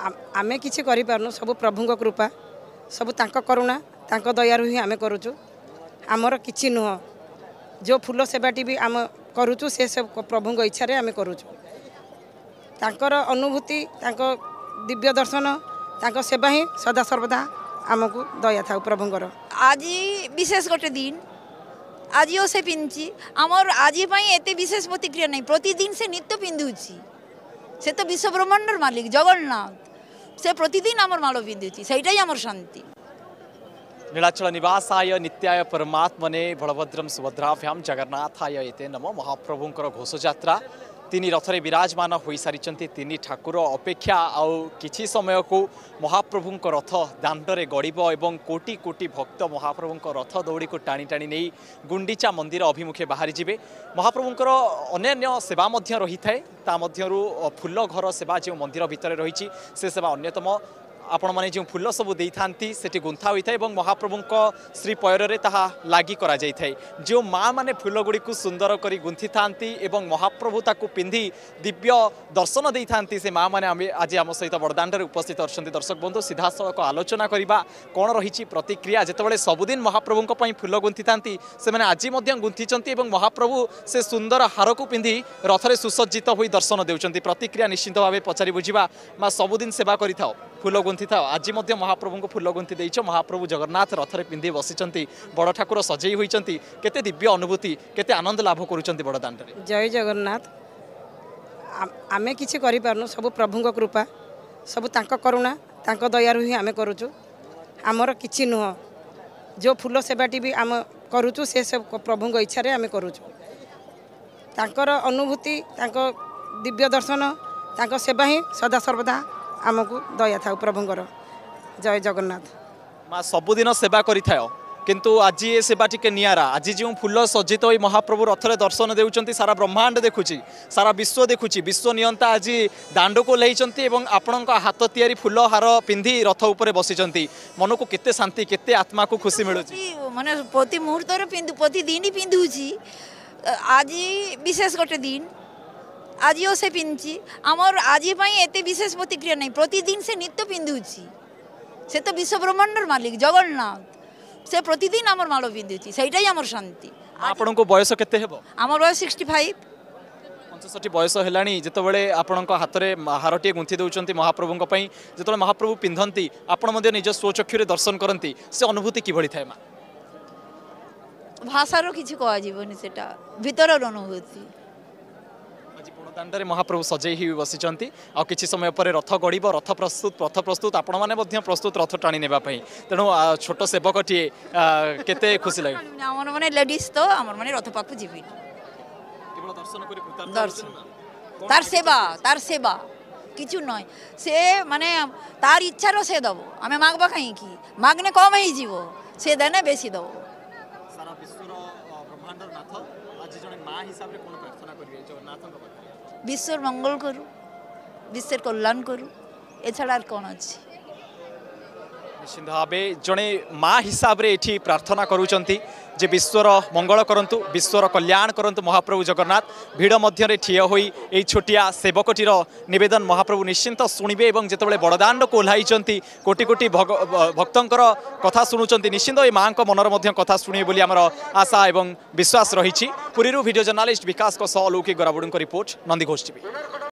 आमे किछि करि पारनु सब प्रभुଙ୍କ कृपा सब तांको करुणा तांको दयारु ही आमे करूचु आमर किछि नुह जो फूल सेवाटी भी आम करूचु से सब प्रभुଙ୍କ इच्छा रे आमे करूचु तांकर अनुभूति तांको दिव्य दर्शन तांको सेवा ही सदा सर्वदा आमको दया था प्रभुଙ୍କର आज विशेष गोटे दिन आज से पिंची आमर आज एते विशेष प्रतिक्रिया नहीं प्रतिदिन से नित्य पिंधुची से तो विश्व ब्रह्मांडर मालिक जगन्नाथ से प्रतिदिन आमर माल पिंधुची सेटाई आमर शांति। नीलाचल निवासाय नित्याय परमात्मने बलभद्रम सुभद्राभ्याम जगन्नाथाय एते नमो महाप्रभुंकर घोषयात्रा तीन रथरे विराजमान हो सारी तीन ठाकुर अपेक्षा आउ किछि समय को महाप्रभुंक रथ दांडरे गड़ब एवं कोटी कोटी भक्त महाप्रभुंक रथ दौड़ी को टाणी टाणी नहीं गुंडीचा मंदिर अभिमुखे बाहरी जिवे महाप्रभुंकर अन्यान्य सेवा मध्य रही थाए ता मध्यरु फूल घर सेवा जो मंदिर भितर रही से सेवा अन्यतम आपण माने जो फूल सब दे थांती सेठी गुंथा होई थाए एवं महाप्रभुंक श्री पयरे ताहा लागी करा जाई थाए जो माँ माने फूल गुड़ी को सुंदर करी गुंथी थांती एवं महाप्रभु ताकू पिंधि दिव्य दर्शन दे थांती से माँ माने आज आम सहित बड़दाण्डरे उपस्थित अच्छे दर्शक बंधु सीधासख आलोचना करवा कौन रही प्रतिक्रिया जितेबाला सबुदिन महाप्रभुंक पई फूल गुंथी थांती से माने आज गुंथी एवं महाप्रभु से सुंदर हार को पिंधि रथरे सुसज्जित होई दर्शन देउचंती प्रतिक्रिया निश्चित भाव पचारि बुझिबा माँ सबुदिन सेवा करि थाओ फूल गुंथी था आज महाप्रभु को फूल गुंथी देइछ महाप्रभु जगन्नाथ रथरे पिंधि बसिचंती बड़ ठाकुर सजई होइचंती केते दिव्य अनुभूति केते आनंद लाभ करूचंती बड़ दाण्डरे जय जगन्नाथ आमे किछि करि पारनु सब प्रभुଙ୍କ कृपा सब तांको करुणा तांको दयारु ही आमे करूचु आमर किछि नुह जो फूल सेवाटी भी आम करूचु से सब प्रभुଙ୍କ इच्छा रे आमे करूचु तांकर अनुभूति तांको दिव्य दर्शन तांको सेवा ही सदा सर्वदा आमको दया था प्रभुଙ୍କର जय जगन्नाथ माँ सबुदिन सेवा करि थाओ किंतु आज ये सेवा टिके नियारा आज जो फूल सज्जित हो महाप्रभु रथरे दर्शन देउचंती सारा ब्रह्मांड देखुची सारा विश्व देखुची विश्व नियंता आज दांड को लैचंती एवं आपणक हाथ तैयारी फूल हार पिंधि रथ उपरे बसिचंती मन को केते शांति केते आत्मा को खुशी मिलुची माने प्रति मुहूर्त प्रतिदिन पिंधुची आज विशेष गोटे दिन आज से पिंची आमर आज एते विशेष प्रतिक्रिया नहीं प्रतिदिन से नित्य पिंधुची से तो विश्व ब्रह्मांडर मालिक जगन्नाथ से प्रतिदिन आमर माल पिंधुची सेटाई आमर शांति। आपण को बयस केते हेबो आमर बयस 65 65 बयस हेलानी जेतेबेले आपणक हाथरे हारटी गुंथी देउचंती महाप्रभुंक पई जेतेबेले महाप्रभु पिंधंती आपण मध्ये निज स्वचक्षुरे दर्शन करंती से अनुभूति किभଳି थाए मा भाषार किछि कहा जीवनी सेटा भीतर अनुभूति दाण्डरे महाप्रभु सजई ही बसिचंती आ किछि समय पर रथ गड़ब रथ प्रस्तुत आपण माने मध्य प्रस्तुत रथ टाणी नेबा पई तेणु छोट सेवकटी केते खुशी लागे हमर माने लेडीज तो हमर माने रथ पाखु जीवी केवल दर्शन करी कृतार्थ दर्शन तार सेवा किछु नय से माने तार इच्छा रो से दबो हमें मागबा काई की मागने कम ही जीवो से देने बेसी दबो सारा विश्वर ब्रह्मांडर नाथ आज जने मां हिसाब रे कोन प्रार्थना करिवे जगन्नाथक पाखरे विश्व मंगल करू विश्व कल्याण करू एछड़ा कौन अच्छी निश्चित भाव जड़े माँ हिसाब रे एठी प्रार्थना करुचंती जे विश्वर मंगल करंतु विश्वर कल्याण करंतु महाप्रभु जगन्नाथ भिड़ मध्य ठिया होई एई छोटिया सेवकटीर निवेदन महाप्रभु निश्चिंत शुणिबे एवं जेतेबेले बड़दाण्ड को ओह्लाइचंती कोटी कोटी भक्तंकर कथा शुणुचंती निश्चिंत ए माँ को मनर मध्य कथा शुणिबे बोली आमर आशा एवं विश्वास रही। पुरीरू वीडियो जर्नालिस्ट विकास को सह अलौकिक गराबुडुंक रिपोर्ट नंदीघोष टीवी।